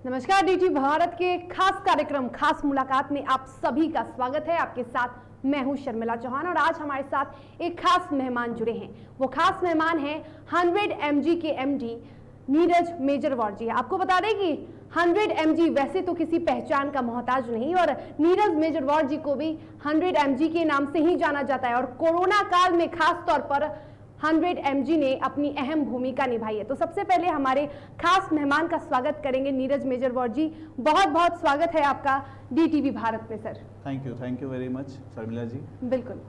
नमस्कार, डीटी भारत के खास कार्यक्रम खास मुलाकात में आप सभी का स्वागत है। आपके साथ मैं हूं शर्मिला चौहान और आज हमारे साथ एक खास मेहमान जुड़े हैं। वो खास मेहमान हैं 100 mg के एमडी नीरज मेजरवार जी। आपको बता दें कि 100 mg वैसे तो किसी पहचान का मोहताज नहीं और नीरज मेजरवार जी को भी 100 mg के नाम से ही जाना जाता है और कोरोना काल में खास तौर पर 100 mg ने अपनी अहम भूमिका निभाई है। तो सबसे पहले हमारे खास मेहमान का स्वागत करेंगे नीरज मेजरवार जी। बहुत बहुत स्वागत है आपका डीटीवी भारत में sir. Thank you very much Sharmila ji. बिल्कुल।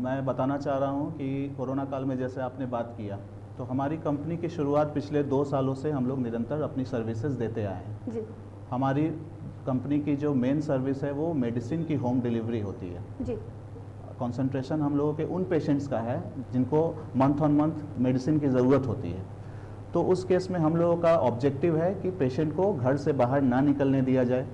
मैं बताना चाह रहा हूँ कि कोरोना काल में जैसे आपने बात किया तो हमारी कंपनी की शुरुआत पिछले 2 सालों से हम लोग निरंतर अपनी सर्विसेज देते आए हैं जी। हमारी कंपनी की जो मेन सर्विस है वो मेडिसिन की होम डिलीवरी होती है जी। कंसंट्रेशन हम लोगों के उन पेशेंट्स का है जिनको मंथ ऑन मंथ मेडिसिन की ज़रूरत होती है। तो उस केस में हम लोगों का ऑब्जेक्टिव है कि पेशेंट को घर से बाहर ना निकलने दिया जाए,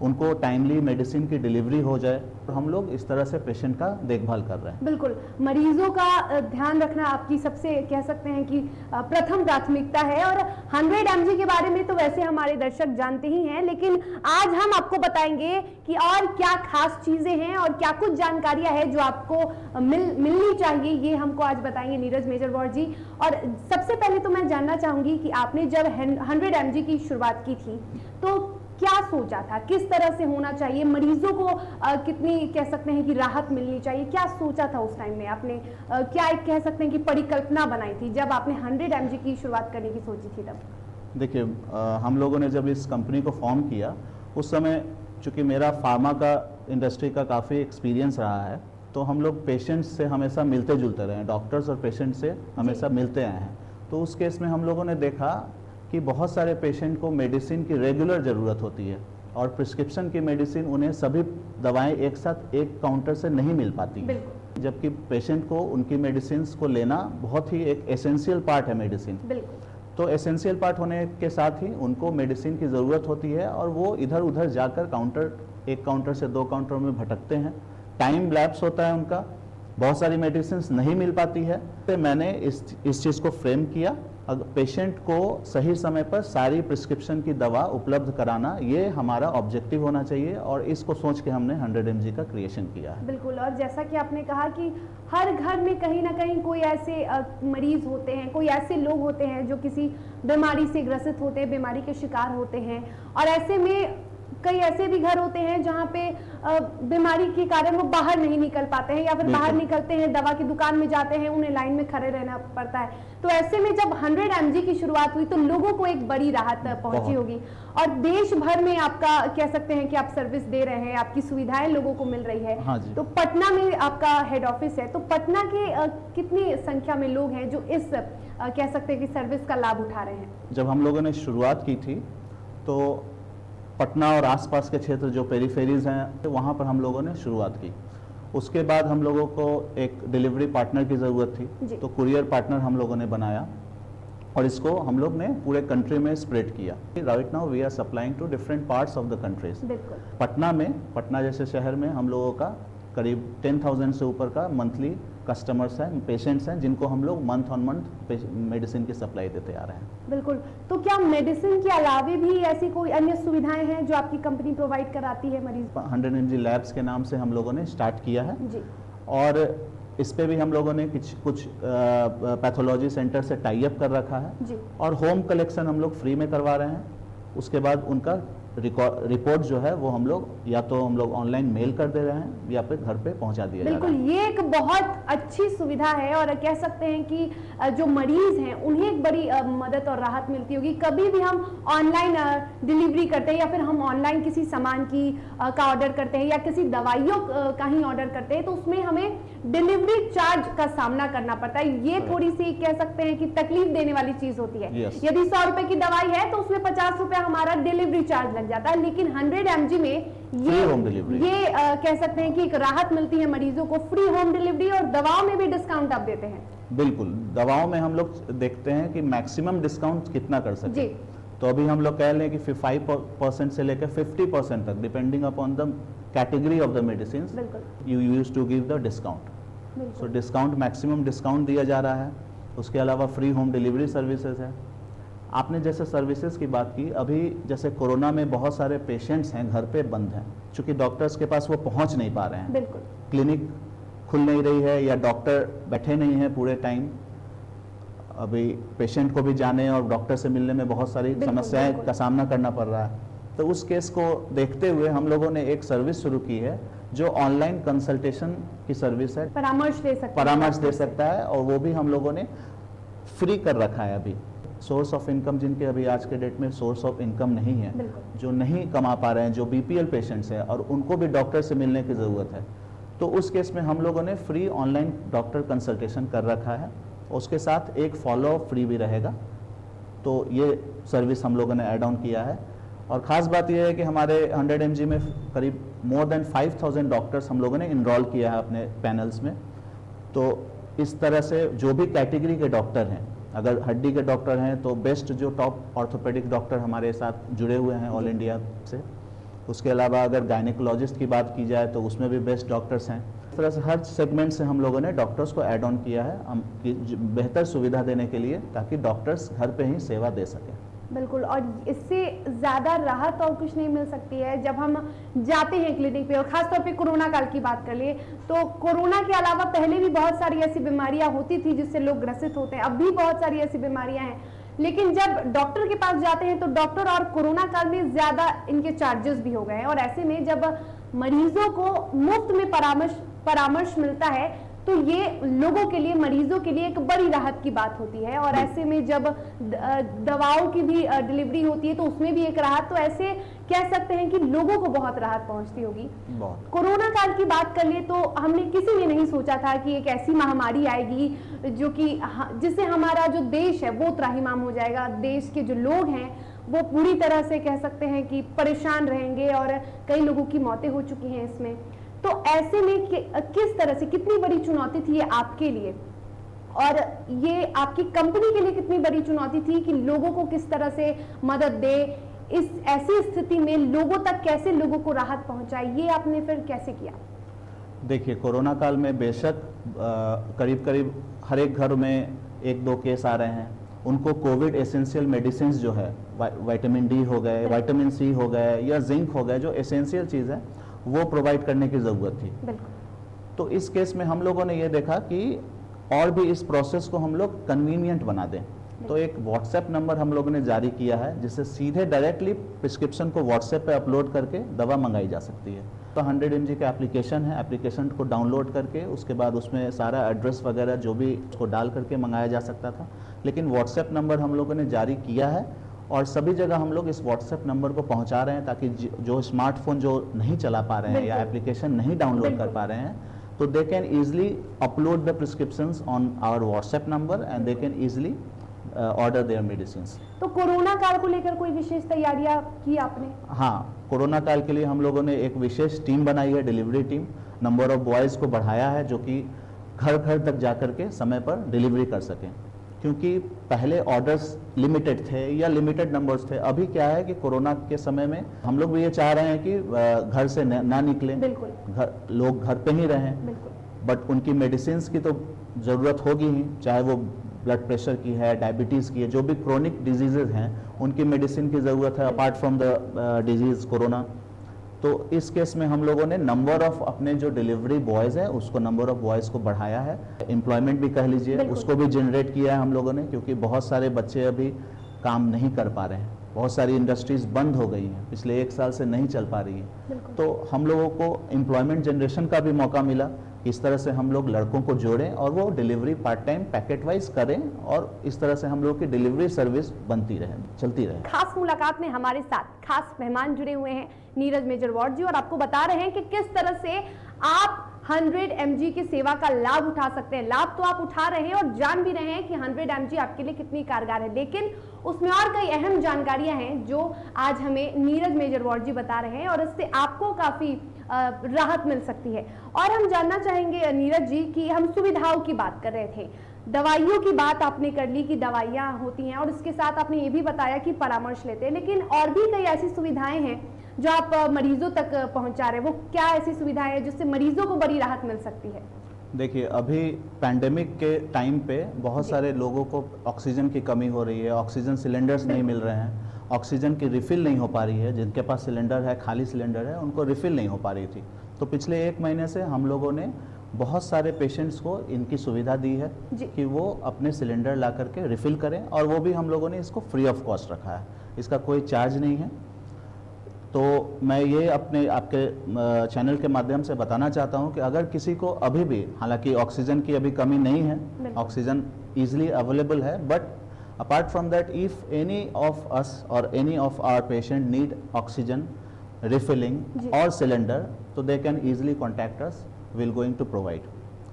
उनको टाइमली मेडिसिन की डिलीवरी हो जाए और हम लोग इस तरह से पेशेंट का देखभाल कर रहे हैं। बिल्कुल, मरीजों का ध्यान रखना आपकी सबसे कह सकते हैं कि प्रथम प्राथमिकता है और 100 mg के बारे में तो वैसे हमारे दर्शक जानते ही हैं, लेकिन आज हम आपको बताएंगे कि और क्या खास चीजें हैं और क्या कुछ जानकारियां हैं जो आपको मिलनी चाहिए, ये हमको आज बताएंगे नीरज मेजरवार जी। और सबसे पहले तो मैं जानना चाहूंगी कि आपने जब 100 mg की शुरुआत की थी तो क्या सोचा था, किस तरह से होना चाहिए, मरीजों को कितनी कह सकते हैं कि राहत मिलनी चाहिए, क्या सोचा था उस टाइम में आपने, क्या एक कह सकते हैं कि परिकल्पना बनाई थी जब आपने 100 mg की शुरुआत करने की सोची थी तब? देखिए, हम लोगों ने जब इस कंपनी को फॉर्म किया उस समय चूँकि मेरा फार्मा का इंडस्ट्री का काफ़ी एक्सपीरियंस रहा है तो हम लोग पेशेंट्स से हमेशा मिलते जुलते रहे हैं, डॉक्टर्स और पेशेंट से हमेशा मिलते आए हैं। तो उस केस में हम लोगों ने देखा कि बहुत सारे पेशेंट को मेडिसिन की रेगुलर ज़रूरत होती है और प्रिस्क्रिप्शन की मेडिसिन उन्हें सभी दवाएं एक साथ एक काउंटर से नहीं मिल पाती, जबकि पेशेंट को उनकी मेडिसिन को लेना बहुत ही एक एसेंशियल पार्ट है मेडिसिन। तो एसेंशियल पार्ट होने के साथ ही उनको मेडिसिन की ज़रूरत होती है और वो इधर उधर जाकर एक काउंटर से 2 काउंटर में भटकते हैं, टाइम लैप्स होता है उनका, बहुत सारी मेडिसिन नहीं मिल पाती है। तो मैंने इस चीज़ को फ्रेम किया, अगर पेशेंट को सही समय पर सारी प्रिस्क्रिप्शन की दवा उपलब्ध कराना ये हमारा ऑब्जेक्टिव होना चाहिए और इसको सोच के हमने 100 mg का क्रिएशन किया है। बिल्कुल, और जैसा कि आपने कहा कि हर घर में कहीं ना कहीं कोई ऐसे मरीज होते हैं, कोई ऐसे लोग होते हैं जो किसी बीमारी से ग्रसित होते हैं, बीमारी के शिकार होते हैं और ऐसे में कई ऐसे भी घर होते हैं जहाँ पे बीमारी के कारण वो बाहर नहीं निकल पाते हैं या फिर बाहर निकलते हैं दवा की दुकान में जाते हैं, उन्हें लाइन में खड़े रहना पड़ता है। तो ऐसे में जब 100 mg की शुरुआत हुई तो लोगों को एक बड़ी राहत पहुंची होगी और देश भर में आपका कह सकते हैं कि आप सर्विस दे रहे हैं, आपकी सुविधाएं लोगों को मिल रही है। हाँ, तो पटना में आपका हेड ऑफिस है, तो पटना के कितनी संख्या में लोग हैं जो इस कह सकते हैं कि सर्विस का लाभ उठा रहे हैं? जब हम लोगों ने शुरुआत की थी तो पटना और आसपास के क्षेत्र जो पेरीफेरीज हैं वहाँ पर हम लोगों ने शुरुआत की। उसके बाद हम लोगों को एक डिलीवरी पार्टनर की ज़रूरत थी तो कुरियर पार्टनर हम लोगों ने बनाया और इसको हम लोग ने पूरे कंट्री में स्प्रेड किया। Right now we are supplying to different parts of the countries. Patna जैसे शहर में हम लोगों का करीब 10,000 से ऊपर का मंथली कस्टमर्स हैं, पेशेंट्स हैं जिनको हम लोग मंथ ऑन मंथ मेडिसिन की सप्लाई देते आ रहे हैं। बिल्कुल, तो क्या मेडिसिन के अलावे भी ऐसी कोई अन्य सुविधाएं हैं जो आपकी कंपनी प्रोवाइड कराती है मरीज? 100 mg लैब्स के नाम से हम लोगों ने स्टार्ट किया है जी। और इस पे भी हम लोगों ने कुछ पैथोलॉजी सेंटर से टाई अप कर रखा है जी। और होम कलेक्शन हम लोग फ्री में करवा रहे हैं। उसके बाद उनका रिपोर्ट जो है वो हम लोग या तो हम लोग ऑनलाइन मेल कर दे रहे हैं या फिर घर पे पहुंचा दिया जा रहा है। बिल्कुल, ये एक बहुत अच्छी सुविधा है और कह सकते हैं कि जो मरीज हैं उन्हें एक बड़ी मदद और राहत मिलती होगी। कभी भी हम ऑनलाइन डिलीवरी करते हैं या फिर हम ऑनलाइन किसी सामान की का ऑर्डर करते हैं या किसी दवाइयों का ही ऑर्डर करते हैं तो उसमें हमें डिलीवरी चार्ज का सामना करना पड़ता है। ये थोड़ी सी कह सकते हैं कि तकलीफ देने वाली चीज होती है। यदि 100 रुपए की दवाई है तो उसमें 50 रुपए हमारा डिलीवरी चार्ज लग जाता है, लेकिन 100 mg में ये कह सकते हैं कि एक राहत मिलती है मरीजों को, फ्री होम डिलीवरी और दवाओं में भी डिस्काउंट आप देते हैं। बिल्कुल, दवाओं में हम लोग देखते हैं कि मैक्सिमम डिस्काउंट कितना कर सकते हैं। तो अभी हम लोग कह लें कि 5% से लेकर 50% तक depending upon the category of the medicine you use to give the discount. So discount maximum discount दिया जा रहा है। उसके अलावा फ्री होम डिलीवरी सर्विसेज है। आपने जैसे सर्विसेज की बात की, अभी जैसे कोरोना में बहुत सारे पेशेंट्स हैं घर पे बंद हैं, क्योंकि डॉक्टर्स के पास वो पहुंच नहीं पा रहे हैं। बिल्कुल। क्लिनिक खुल नहीं रही है या डॉक्टर बैठे नहीं हैं पूरे टाइम। अभी पेशेंट को भी जाने और डॉक्टर से मिलने में बहुत सारी समस्याएं का सामना करना पड़ रहा है। तो उस केस को देखते हुए हम लोगों ने एक सर्विस शुरू की है जो ऑनलाइन कंसल्टेशन की सर्विस है। परामर्श दे सकता है और वो भी हम लोगों ने फ्री कर रखा है। अभी सोर्स ऑफ इनकम जिनके अभी आज के डेट में सोर्स ऑफ इनकम नहीं है, जो नहीं कमा पा रहे हैं, जो बीपीएल पेशेंट्स हैं और उनको भी डॉक्टर से मिलने की ज़रूरत है, तो उस केस में हम लोगों ने फ्री ऑनलाइन डॉक्टर कंसल्टेशन कर रखा है। उसके साथ एक फॉलोअप फ्री भी रहेगा। तो ये सर्विस हम लोगों ने ऐड ऑन किया है। और ख़ास बात यह है कि हमारे 100 mg में करीब मोर देन 5000 डॉक्टर्स हम लोगों ने इनरोल किया है अपने पैनल्स में। तो इस तरह से जो भी कैटेगरी के डॉक्टर हैं, अगर हड्डी के डॉक्टर हैं तो बेस्ट जो टॉप ऑर्थोपेडिक डॉक्टर हमारे साथ जुड़े हुए हैं ऑल इंडिया से। उसके अलावा अगर गायनेकोलॉजिस्ट की बात की जाए तो उसमें भी बेस्ट डॉक्टर्स हैं। इस तरह से हर सेगमेंट से हम लोगों ने डॉक्टर्स को ऐड ऑन किया है बेहतर सुविधा देने के लिए, ताकि डॉक्टर्स घर पे ही सेवा दे सकें। बिल्कुल। और इससे ज़्यादा राहत और कुछ नहीं मिल सकती है जब हम जाते हैं क्लिनिक पे। और ख़ासतौर पे कोरोना काल की बात कर लिए तो कोरोना के अलावा पहले भी बहुत सारी ऐसी बीमारियां होती थी जिससे लोग ग्रसित होते हैं। अब भी बहुत सारी ऐसी बीमारियां हैं, लेकिन जब डॉक्टर के पास जाते हैं तो डॉक्टर और कोरोना काल में ज़्यादा इनके चार्जेस भी हो गए हैं। और ऐसे में जब मरीजों को मुफ्त में परामर्श मिलता है तो ये लोगों के लिए, मरीजों के लिए एक बड़ी राहत की बात होती है। और ऐसे में जब दवाओं की भी डिलीवरी होती है तो उसमें भी एक राहत, तो ऐसे कह सकते हैं कि लोगों को बहुत राहत पहुंचती होगी। कोरोना काल की बात कर लिए तो हमने किसी ने नहीं सोचा था कि एक ऐसी महामारी आएगी जो कि जिससे हमारा जो देश है वो त्राहिमाम हो जाएगा। देश के जो लोग हैं वो पूरी तरह से कह सकते हैं कि परेशान रहेंगे और कई लोगों की मौतें हो चुकी हैं इसमें। तो ऐसे में किस तरह से, कितनी बड़ी चुनौती थी ये आपके लिए और ये आपकी कंपनी के लिए कितनी बड़ी चुनौती थी कि लोगों को किस तरह से मदद दे, इस ऐसी स्थिति में लोगों तक कैसे लोगों को राहत पहुंचाए, ये आपने फिर कैसे किया? देखिए, कोरोना काल में बेशक करीब करीब हर एक घर में 1-2 केस आ रहे हैं। उनको कोविड एसेंशियल मेडिसिन जो है, विटामिन डी हो गए, विटामिन सी हो गए या जिंक हो गए, जो एसेंशियल चीज़ है वो प्रोवाइड करने की ज़रूरत थी। तो इस केस में हम लोगों ने ये देखा कि और भी इस प्रोसेस को हम लोग कन्वीनियंट बना दें। तो एक व्हाट्सएप नंबर हम लोगों ने जारी किया है जिससे सीधे डायरेक्टली प्रिस्क्रिप्शन को व्हाट्सएप पे अपलोड करके दवा मंगाई जा सकती है। तो 100 mg का एप्लीकेशन है, एप्लीकेशन को डाउनलोड करके उसके बाद उसमें सारा एड्रेस वगैरह जो भी उसको डाल करके मंगाया जा सकता था। लेकिन व्हाट्सएप नंबर हम लोगों ने जारी किया है और सभी जगह हम लोग इस व्हाट्सएप नंबर को पहुंचा रहे हैं, ताकि जो स्मार्टफोन जो नहीं चला पा रहे हैं या एप्लीकेशन नहीं डाउनलोड कर पा रहे हैं, तो they can easily upload the prescriptions on our WhatsApp number and they can easily order their medicine. तो कोरोना काल को लेकर कोई विशेष तैयारियां की आपने? हाँ, कोरोना काल के लिए हम लोगों ने एक विशेष टीम बनाई है, delivery team. Number of boys को बढ़ाया है जो कि घर घर तक जा करके समय पर डिलीवरी कर सकें, क्योंकि पहले ऑर्डर्स लिमिटेड थे या लिमिटेड नंबर्स थे। अभी क्या है कि कोरोना के समय में हम लोग भी ये चाह रहे हैं कि घर से ना निकलें, लोग घर पे ही रहें, बट उनकी मेडिसिन की तो ज़रूरत होगी ही, चाहे वो ब्लड प्रेशर की है, डायबिटीज़ की है, जो भी क्रोनिक डिजीज़ेज हैं उनकी मेडिसिन की ज़रूरत है apart from the disease corona. तो इस केस में हम लोगों ने नंबर ऑफ अपने जो डिलीवरी बॉयज़ हैं उसको, नंबर ऑफ बॉयज़ को बढ़ाया है। एम्प्लॉयमेंट भी कह लीजिए, उसको भी जनरेट किया है हम लोगों ने, क्योंकि बहुत सारे बच्चे अभी काम नहीं कर पा रहे हैं। बहुत सारी इंडस्ट्रीज़ बंद हो गई हैं, पिछले 1 साल से नहीं चल पा रही हैं। तो हम लोगों को एम्प्लॉयमेंट जनरेशन का भी मौका मिला। इस तरह से हम लोग लड़कों को जोड़ें और वो delivery part time packet wise करें और इस तरह से हम लोग की डिलीवरी सर्विस बनती रहे, चलती रहे। खास मुलाकात में हमारे साथ खास मेहमान जुड़े हुए हैं नीरज मेजरवाड जी, और आपको बता रहे हैं कि किस तरह से आप 100 mg की सेवा का लाभ उठा सकते हैं। लाभ तो आप उठा रहे हैं और जान भी रहे हैं कि 100 mg आपके लिए कितनी कारगर है, लेकिन उसमें और कई अहम जानकारियां हैं जो आज हमें नीरज मेजरवाड जी बता रहे हैं और इससे आपको काफी राहत मिल सकती है। और हम जानना चाहेंगे नीरज जी कि हम सुविधाओं की बात कर रहे थे, दवाइयों की बात आपने कर ली कि दवाइयाँ होती हैं और इसके साथ आपने ये भी बताया कि परामर्श लेते हैं, लेकिन और भी कई ऐसी सुविधाएं हैं जो आप मरीजों तक पहुंचा रहे हैं। वो क्या ऐसी सुविधाएं हैं जिससे मरीजों को बड़ी राहत मिल सकती है? देखिए, अभी पैंडेमिक के टाइम पे बहुत सारे लोगों को ऑक्सीजन की कमी हो रही है, ऑक्सीजन सिलेंडर्स नहीं मिल रहे हैं, ऑक्सीजन की रिफ़िल नहीं हो पा रही है। जिनके पास सिलेंडर है, खाली सिलेंडर है, उनको रिफ़िल नहीं हो पा रही थी। तो पिछले 1 महीने से हम लोगों ने बहुत सारे पेशेंट्स को इनकी सुविधा दी है कि वो अपने सिलेंडर ला करके रिफ़िल करें, और वो भी हम लोगों ने इसको फ्री ऑफ कॉस्ट रखा है, इसका कोई चार्ज नहीं है। तो मैं ये अपने आपके चैनल के माध्यम से बताना चाहता हूँ कि अगर किसी को अभी भी, हालांकि ऑक्सीजन की अभी कमी नहीं है, ऑक्सीजन ईजिली अवेलेबल है, but apart from that if any of us और any of our patient need oxygen refilling और सिलेंडर, तो they can easily contact us, will going to provide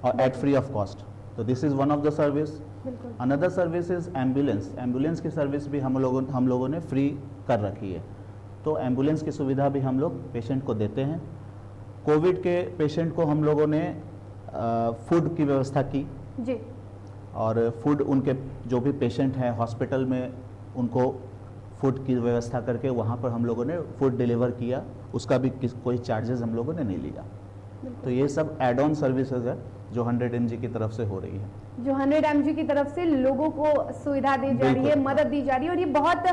और एट फ्री ऑफ कॉस्ट। तो this is one of the service. Another service is ambulance. Ambulance की service भी हम लोगों ने free कर रखी है। तो एम्बुलेंस की सुविधा भी हम लोग पेशेंट को देते हैं। कोविड के पेशेंट को हम लोगों ने फूड की व्यवस्था की जी, और फूड, उनके जो भी पेशेंट हैं हॉस्पिटल में, उनको फूड की व्यवस्था करके वहाँ पर हम लोगों ने फूड डिलीवर किया, उसका भी कोई चार्जेस हम लोगों ने नहीं लिया। तो ये सब एड ऑन सर्विसेज है जो 100 mg की तरफ से हो रही है, जो 100 mg की तरफ से लोगों को सुविधा दी जा रही है, मदद दी जा रही है। और ये बहुत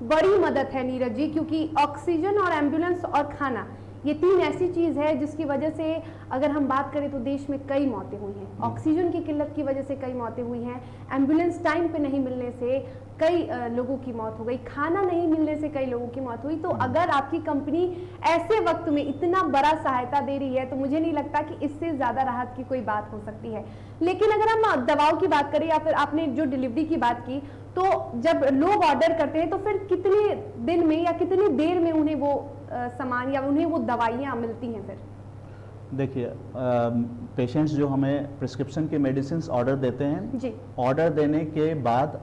बड़ी मदद है नीरज जी, क्योंकि ऑक्सीजन और एम्बुलेंस और खाना, ये 3 ऐसी चीज है जिसकी वजह से अगर हम बात करें तो देश में कई मौतें हुई हैं। ऑक्सीजन की किल्लत की वजह से कई मौतें हुई हैं, एम्बुलेंस टाइम पे नहीं मिलने से कई लोगों की मौत हो गई, खाना नहीं मिलने से कई लोगों की मौत हुई। तो अगर आपकी कंपनी ऐसे वक्त में इतना बड़ा सहायता दे रही है तो मुझे नहीं लगता कि इससे ज़्यादा राहत की कोई बात हो सकती है। लेकिन अगर हम दवाओं की बात करें या फिर आपने जो डिलीवरी की बात की, तो जब लोग ऑर्डर करते हैं तो फिर कितने दिन में या कितनी देर में उन्हें वो सामान या उन्हें वो दवाइयाँ मिलती हैं? फिर देखिए, पेशेंट्स जो हमें प्रिस्क्रिप्शन के मेडिसिन ऑर्डर देते हैं जी, ऑर्डर देने के बाद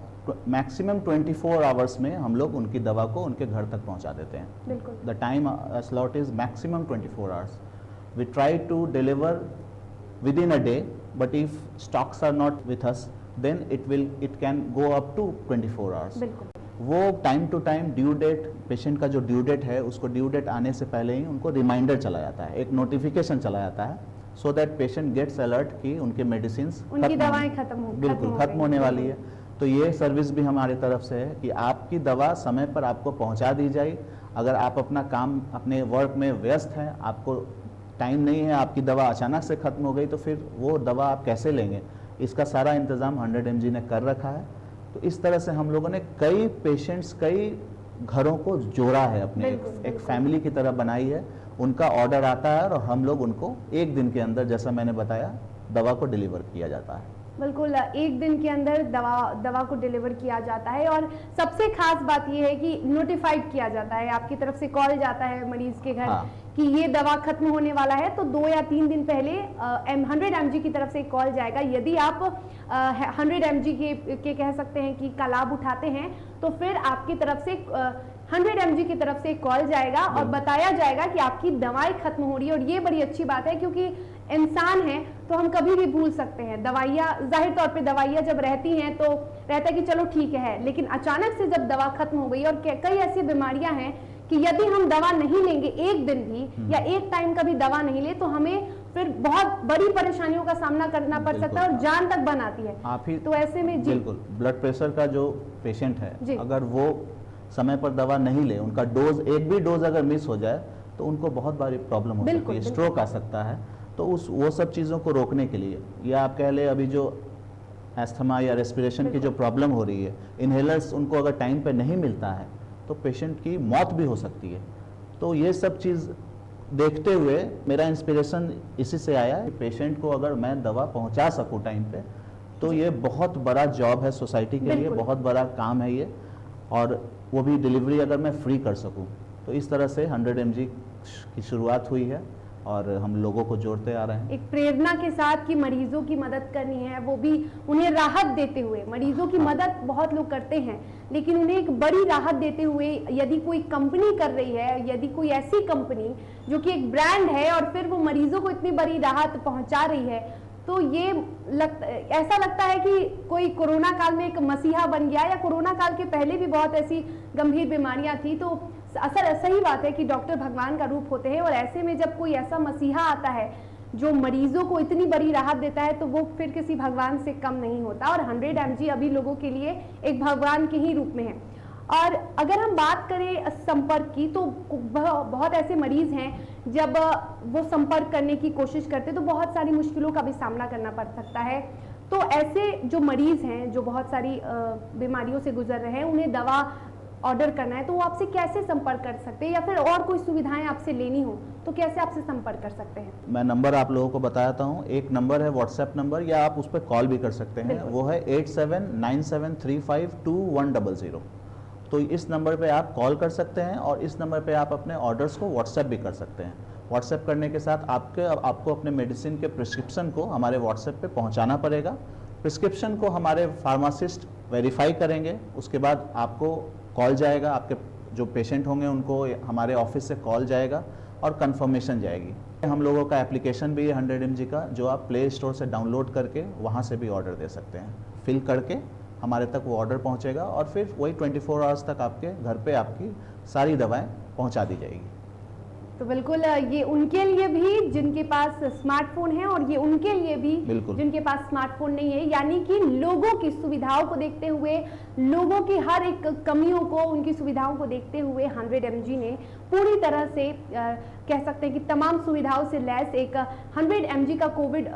मैक्सिमम 24 आवर्स में हम लोग उनकी दवा को उनके घर तक पहुंचा देते हैं। बिल्कुल। The time slot is maximum 24 hours. We try to deliver within a day, but if stocks are not with us then it can go up to 24 hours. बिल्कुल। वो time to time due date, patient का जो due date है उसको due date आने से पहले ही उनको रिमाइंडर चला जाता है, एक नोटिफिकेशन चला जाता है, so that patient gets alert कि उनके मेडिसिन, उनकी दवाएं बिल्कुल खत्म होने वाली है। तो ये सर्विस भी हमारी तरफ से है कि आपकी दवा समय पर आपको पहुंचा दी जाए। अगर आप अपना काम, अपने वर्क में व्यस्त हैं, आपको टाइम नहीं है, आपकी दवा अचानक से खत्म हो गई, तो फिर वो दवा आप कैसे लेंगे? इसका सारा इंतज़ाम 100 mg ने कर रखा है। तो इस तरह से हम लोगों ने कई पेशेंट्स, कई घरों को जोड़ा है, अपने एक फैमिली की तरह बनाई है। उनका ऑर्डर आता है और हम लोग उनको 1 दिन के अंदर, जैसा मैंने बताया, दवा को डिलीवर किया जाता है। बिल्कुल, 1 दिन के अंदर दवा को डिलीवर किया जाता है। और सबसे खास बात यह है कि नोटिफाइड किया जाता है, आपकी तरफ से कॉल जाता है मरीज के घर कि ये दवा खत्म होने वाला है, तो 2 या 3 दिन पहले 100 mg की तरफ से कॉल जाएगा। यदि आप 100 mg के कह सकते हैं कि का लाभ उठाते हैं, तो फिर आपकी तरफ से 100 mg की तरफ से कॉल जाएगा और बताया जाएगा कि आपकी दवाएं खत्म हो रही है। और ये बड़ी अच्छी बात है, क्योंकि इंसान है तो हम कभी भी भूल सकते हैं। दवाइयाँ, जाहिर तौर पे दवाइयाँ जब रहती हैं तो रहता है कि चलो ठीक है, लेकिन अचानक से जब दवा खत्म हो गई, और कई ऐसी बीमारियां हैं कि यदि हम दवा नहीं लेंगे 1 दिन भी या 1 टाइम का भी दवा नहीं ले, तो हमें फिर बहुत बड़ी परेशानियों का सामना करना पड़ सकता है और जान तक बन आती है। आप ही तो ऐसे में जी, बिल्कुल, ब्लड प्रेशर का जो पेशेंट है, अगर वो समय पर दवा नहीं ले, उनका डोज, एक भी डोज अगर मिस हो जाए तो उनको बहुत बड़ी प्रॉब्लम हो सकती है, स्ट्रोक आ सकता है। तो वो सब चीज़ों को रोकने के लिए, या आप कह ले अभी जो एस्थमा या रेस्पिरेशन की जो प्रॉब्लम हो रही है, इनहेलर्स उनको अगर टाइम पे नहीं मिलता है तो पेशेंट की मौत भी हो सकती है। तो ये सब चीज़ देखते हुए मेरा इंस्पिरेशन इसी से आया कि पेशेंट को अगर मैं दवा पहुंचा सकूं टाइम पे, तो ये बहुत बड़ा जॉब है सोसाइटी के लिए, बहुत बड़ा काम है ये, और वो भी डिलीवरी अगर मैं फ्री कर सकूं। तो इस तरह से 100 mg की शुरुआत हुई है और हम लोगों को जोड़ते आ रहे हैं, एक प्रेरणा के साथ कि मरीजों की मदद करनी है, वो भी उन्हें राहत देते हुए। मरीजों की मदद बहुत लोग करते हैं, लेकिन उन्हें एक बड़ी राहत देते हुए यदि कोई कंपनी कर रही है, यदि कोई ऐसी कंपनी जो कि एक ब्रांड है और फिर वो मरीजों को इतनी बड़ी राहत पहुंचा रही है, तो ये ऐसा लगता है कि कोई कोरोना काल में एक मसीहा बन गया, या कोरोना काल के पहले भी बहुत ऐसी गंभीर बीमारियां थी। तो सही बात है कि डॉक्टर भगवान का रूप होते हैं, और ऐसे में जब कोई ऐसा मसीहा आता है जो मरीजों को इतनी बड़ी राहत देता है तो वो फिर किसी भगवान से कम नहीं होता, और 100 mg अभी लोगों के लिए एक भगवान के ही रूप में है। और अगर हम बात करें संपर्क की, तो बहुत ऐसे मरीज हैं जब वो संपर्क करने की कोशिश करते तो बहुत सारी मुश्किलों का भी सामना करना पड़ सकता है। तो ऐसे जो मरीज हैं जो बहुत सारी बीमारियों से गुजर रहे हैं, उन्हें दवा ऑर्डर करना है तो वो आपसे कैसे संपर्क कर सकते हैं, या फिर और कोई सुविधाएं आपसे लेनी हो तो कैसे आपसे संपर्क कर सकते हैं? मैं नंबर आप लोगों को बताता हूँ। एक नंबर है व्हाट्सएप नंबर, या आप उस पर कॉल भी कर सकते हैं, वो है 8797352100। तो इस नंबर पे आप कॉल कर सकते हैं और इस नंबर पे आप अपने ऑर्डर्स को व्हाट्सएप भी कर सकते हैं। व्हाट्सएप करने के साथ आपको अपने मेडिसिन के प्रिस्क्रिप्शन को हमारे व्हाट्सएप पे पहुंचाना पड़ेगा। प्रिस्क्रिप्शन को हमारे फार्मासिस्ट वेरीफाई करेंगे, उसके बाद आपको कॉल जाएगा, आपके जो पेशेंट होंगे उनको हमारे ऑफिस से कॉल जाएगा और कंफर्मेशन जाएगी। हम लोगों का एप्लीकेशन भी है 100 mg का, जो आप प्ले स्टोर से डाउनलोड करके वहाँ से भी ऑर्डर दे सकते हैं। फिल करके हमारे तक वो ऑर्डर पहुँचेगा और फिर वही 24 आवर्स तक आपके घर पे आपकी सारी दवाएं पहुँचा दी जाएगी। तो बिल्कुल ये उनके लिए भी जिनके पास स्मार्टफोन है, और ये उनके लिए भी जिनके पास स्मार्टफोन नहीं है, यानी कि लोगों की सुविधाओं को देखते हुए, लोगों की हर एक कमियों को, उनकी सुविधाओं को देखते हुए 100 mg ने पूरी तरह से कह सकते हैं कि तमाम सुविधाओं से लैस एक 100 mg का कोविड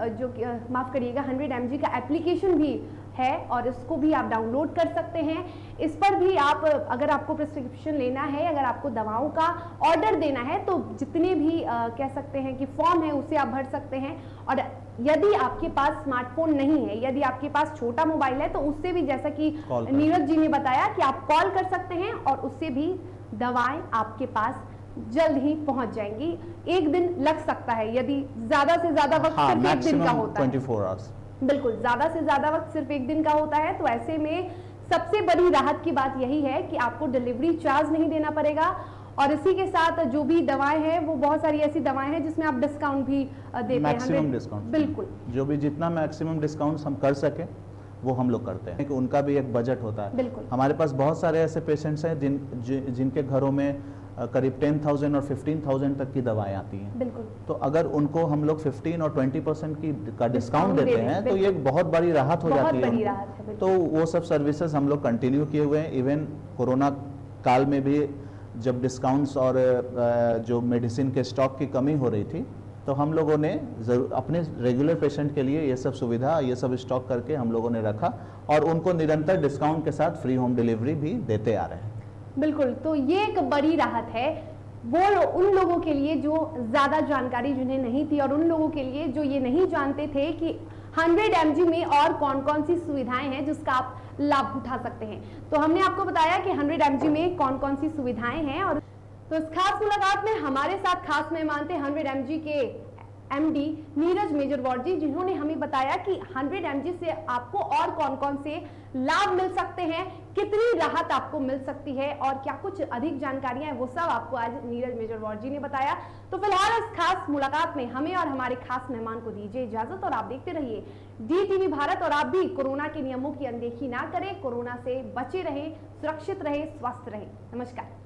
माफ करिएगा 100 mg का एप्लीकेशन भी है, और इसको भी आप डाउनलोड कर सकते हैं। इस पर भी आप, अगर आपको प्रिस्क्रिप्शन लेना है, अगर आपको दवाओं का ऑर्डर देना है, तो जितने भी कह सकते हैं कि फॉर्म है उसे आप भर सकते हैं। और यदि आपके पास स्मार्टफोन नहीं है, यदि आपके पास छोटा मोबाइल है, तो उससे भी, जैसा कि नीरज जी ने बताया, कि आप कॉल कर सकते हैं और उससे भी दवाएं आपके पास जल्द ही पहुंच जाएंगी। एक दिन लग सकता है, यदि ज्यादा से ज्यादा वक्त सिर्फ एक दिन का होता है। 24 आवर्स, बिल्कुल, ज्यादा से ज्यादा वक्त सिर्फ एक दिन का होता है। तो ऐसे में सबसे बड़ी राहत की बात यही है कि आपको डिलीवरी चार्ज नहीं देना पड़ेगा, और इसी के साथ जो भी दवाएं हैं, वो बहुत सारी ऐसी दवाएं हैं जिसमें आप डिस्काउंट भी देते हैं। मैक्सिमम डिस्काउंट, बिल्कुल, जो भी जितना मैक्सिमम डिस्काउंट हम कर सके वो हम लोग करते हैं, कि उनका भी एक बजट होता है। बिल्कुल, हमारे पास बहुत सारे ऐसे पेशेंट्स हैं जिनके घरों में करीब 10,000 और 15,000 तक की दवाएं आती हैं। बिल्कुल, तो अगर उनको हम लोग 15 और 20% का डिस्काउंट देते हैं तो ये एक बहुत बड़ी राहत हो जाती है। तो वो सब सर्विसेज हम लोग कंटिन्यू किए हुए हैं। इवन कोरोना काल में भी जब डिस्काउंट्स और जो मेडिसिन के स्टॉक की कमी हो रही थी, तो हम लोगों ने अपने रेगुलर पेशेंट के लिए ये सब सुविधा, ये सब स्टॉक करके हम लोगों ने रखा, और उनको निरंतर डिस्काउंट के साथ फ्री होम डिलीवरी भी देते आ रहे हैं। बिल्कुल, तो ये एक बड़ी राहत है वो उन लोगों के लिए जो ज़्यादा जानकारी जिन्हें नहीं थी, और उन लोगों के लिए जो ये नहीं जानते थे कि 100 mg में और कौन कौन सी सुविधाएं हैं जिसका आप लाभ उठा सकते हैं। तो हमने आपको बताया कि 100 mg में कौन कौन सी सुविधाएं हैं। और तो इस खास मुलाकात में हमारे साथ खास मेहमान थे 100 mg के MD नीरज मेजरवार जी, जिन्होंने हमें बताया कि 100 mg से आपको और कौन कौन से लाभ मिल सकते हैं, कितनी राहत आपको मिल सकती है, और क्या कुछ अधिक जानकारियां हैं, वो सब आपको आज नीरज मेजरवार जी ने बताया। तो फिलहाल इस खास मुलाकात में हमें और हमारे खास मेहमान को दीजिए इजाजत, और आप देखते रहिए DTV भारत, और आप भी कोरोना के नियमों की अनदेखी ना करें, कोरोना से बचे रहें, सुरक्षित रहें, स्वस्थ रहें। नमस्कार।